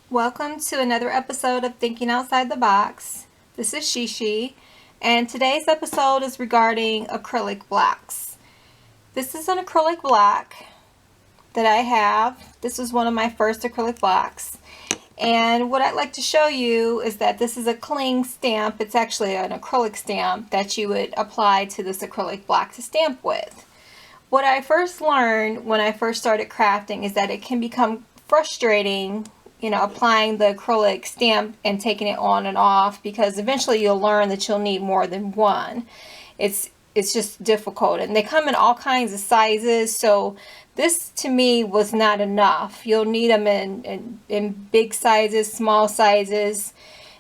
Welcome to another episode of Thinking Outside the Box. This is Shishi, and today's episode is regarding acrylic blocks. This is an acrylic block that I have. This was one of my first acrylic blocks. And what I'd like to show you is that this is a cling stamp. It's actually an acrylic stamp that you would apply to this acrylic block to stamp with. What I first learned when I first started crafting is that it can become frustrating, applying the acrylic stamp and taking it on and off, because eventually you'll learn that you'll need more than one. It's just difficult, and they come in all kinds of sizes, so this to me was not enough. You'll need them in big sizes, small sizes.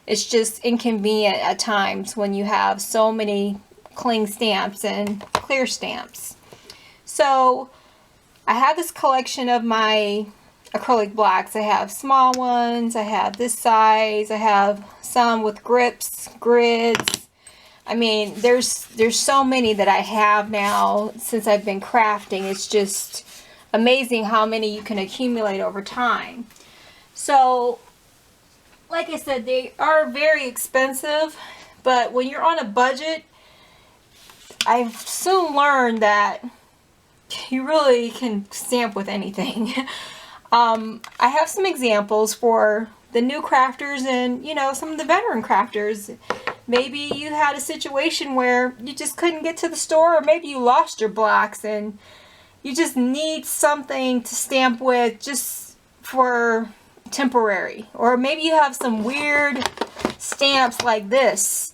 It's just inconvenient at times when you have so many cling stamps and clear stamps. So I have this collection of my acrylic blocks. I have small ones, I have this size, I have some with grips, grids. I mean, there's so many that I have now since I've been crafting. It's just amazing how many you can accumulate over time. So, like I said, they are very expensive, but when you're on a budget, I've soon learned that you really can stamp with anything. I have some examples for the new crafters and, some of the veteran crafters. Maybe you had a situation where you just couldn't get to the store, or maybe you lost your blocks and you just need something to stamp with just for temporary. Or maybe you have some weird stamps like this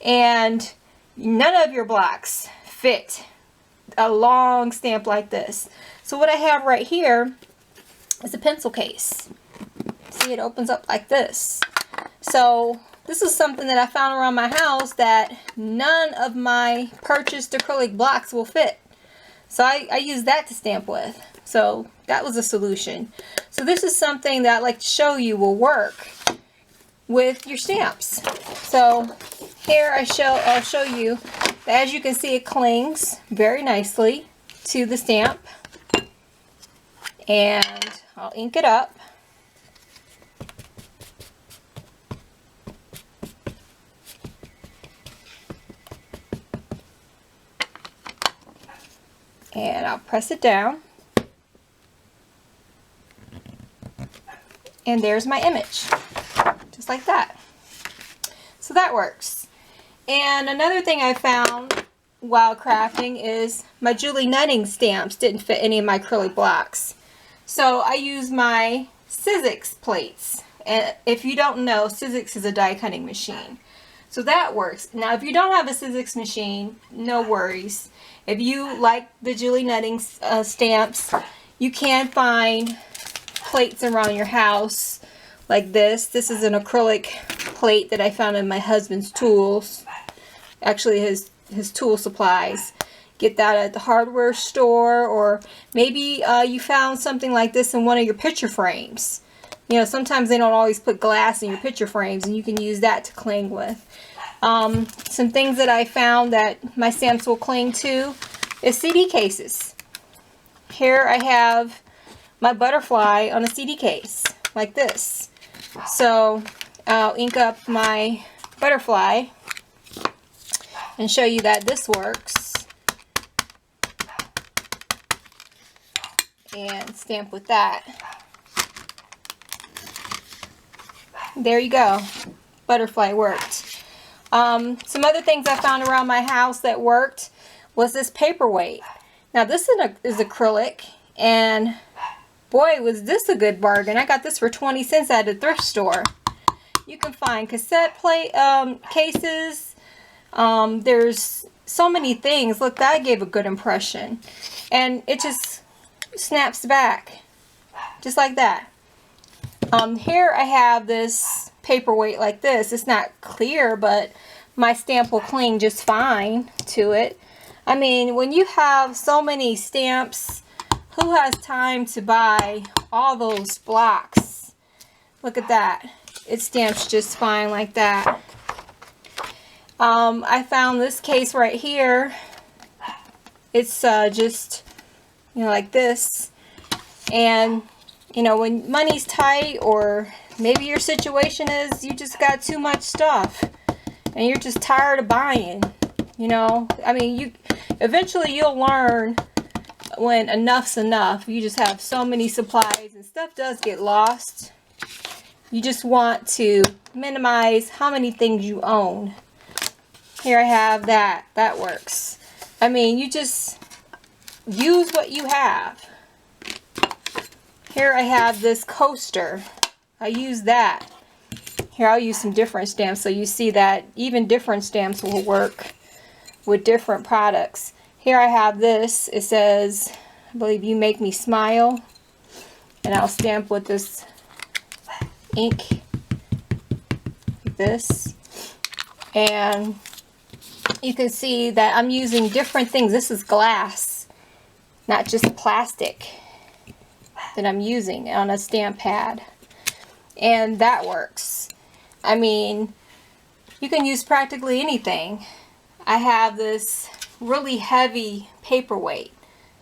and none of your blocks fit a long stamp like this. So what I have right here is a pencil case. See, it opens up like this. So this is something that I found around my house that none of my purchased acrylic blocks will fit. So I use that to stamp with. So that was a solution. So this is something that I'd like to show you will work with your stamps. So here I'll show you that, as you can see, it clings very nicely to the stamp. And I'll ink it up. And I'll press it down. And there's my image. Just like that. So that works. And another thing I found while crafting is my Julie Nutting stamps didn't fit any of my acrylic blocks. So I use my Sizzix plates. And if you don't know, Sizzix is a die cutting machine. So that works. Now if you don't have a Sizzix machine, no worries. If you like the Julie Nutting stamps, you can find plates around your house like this. This is an acrylic plate that I found in my husband's tools. Actually his tool supplies. Get that at the hardware store, or maybe you found something like this in one of your picture frames. Sometimes they don't always put glass in your picture frames, and you can use that to cling with. Some things that I found that my stamps will cling to is CD cases. Here I have my butterfly on a CD case, like this. So I'll ink up my butterfly and show you that this works. And stamp with that. There you go. Butterfly worked. Some other things I found around my house that worked was this paperweight. Now this is acrylic, and boy was this a good bargain. I got this for 20 cents at a thrift store. You can find cassette plate cases. There's so many things. Look, that gave a good impression. And it just snaps back. Just like that. Here I have this paperweight like this. It's not clear, but my stamp will cling just fine to it. I mean, when you have so many stamps, who has time to buy all those blocks? Look at that. It stamps just fine like that. I found this case right here. It's just, like this. And you know, when money's tight, or maybe your situation is you just got too much stuff and you're just tired of buying, you know. I mean, eventually you'll learn when enough's enough. You just have so many supplies and stuff does get lost. You just want to minimize how many things you own. Here I have that. That works. I mean, you just use what you have. Here I have this coaster. I use that. Here, I'll use some different stamps so you see that even different stamps will work with different products. Here I have this. It says, I believe, "You make me smile." And I'll stamp with this ink, like this. And you can see that I'm using different things. This is glass, not just plastic, that I'm using on a stamp pad. And that works. I mean, you can use practically anything. I have this really heavy paperweight.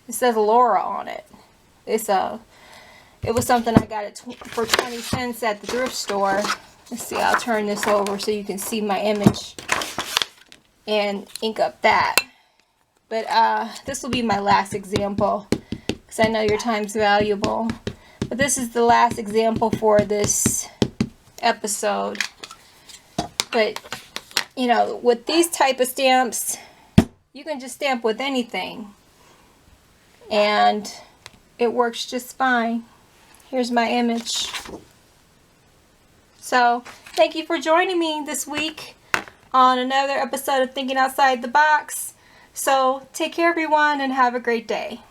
It says Laura on it. It was something I got for 20 cents at the thrift store. Let's see, I'll turn this over so you can see my image and ink up that. But this will be my last example because I know your time's valuable. But this is the last example for this episode. But, you know, with these type of stamps, you can just stamp with anything. And it works just fine. Here's my image. So, thank you for joining me this week on another episode of Thinking Outside the Box. So, take care everyone and have a great day.